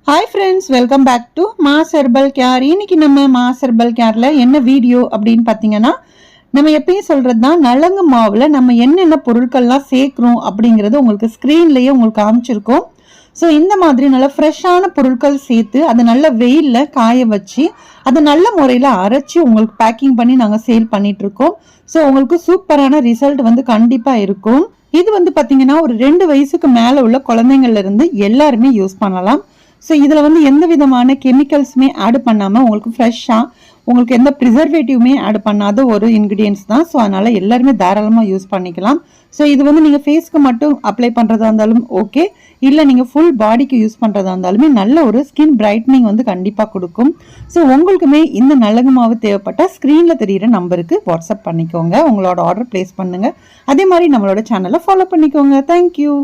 Hi friends, welcome back to Mass Herbal Care. இன்னைக்கு நம்ம mass herbal கேரில் என்ன video அப்படின்னு பார்த்தீங்கன்னா, நம்ம எப்பயும் சொல்கிறது தான், நலங்கு மாவில் நம்ம என்னென்ன பொருட்கள்லாம் சேர்க்குறோம் அப்படிங்கிறது உங்களுக்கு ஸ்க்ரீன்லேயே உங்களுக்கு காமிச்சிருக்கோம். ஸோ இந்த மாதிரி நல்ல ஃப்ரெஷ்ஷான பொருட்கள் சேர்த்து அதை நல்ல வெயிலில் காய வச்சு அதை நல்ல முறையில் அரைச்சி உங்களுக்கு பேக்கிங் பண்ணி நாங்கள் சேல் பண்ணிகிட்ருக்கோம். ஸோ உங்களுக்கு சூப்பரான ரிசல்ட் வந்து கண்டிப்பாக இருக்கும். இது வந்து பார்த்தீங்கன்னா ஒரு 2 வயசுக்கு மேலே உள்ள குழந்தைங்கள்லேருந்து எல்லாருமே யூஸ் பண்ணலாம். ஸோ இதில் வந்து எந்த விதமான கெமிக்கல்ஸுமே ஆட் பண்ணாமல் உங்களுக்கு ஃப்ரெஷ்ஷாக உங்களுக்கு எந்த ப்ரிசர்வேட்டிவுமே ஆட் பண்ணாத ஒரு இன்க்ரீடியன்ஸ் தான். ஸோ அதனால் எல்லாருமே தாராளமாக யூஸ் பண்ணிக்கலாம். ஸோ இது வந்து நீங்கள் ஃபேஸ்க்கு மட்டும் அப்ளை பண்ணுறதா இருந்தாலும் ஓகே, இல்லை நீங்கள் ஃபுல் பாடிக்கு யூஸ் பண்ணுறதா இருந்தாலுமே நல்ல ஒரு ஸ்கின் பிரைட்னிங் வந்து கண்டிப்பாக கொடுக்கும். ஸோ உங்களுக்குமே இந்த நலங்கு மாவு தேவைப்பட்டால் ஸ்க்ரீனில் தெரிகிற நம்பருக்கு வாட்ஸ்அப் பண்ணிக்கோங்க, உங்களோட ஆர்டர் ப்ளேஸ் பண்ணுங்கள். அதே மாதிரி நம்மளோட சேனலை ஃபாலோ பண்ணிக்கோங்க. தேங்க்யூ.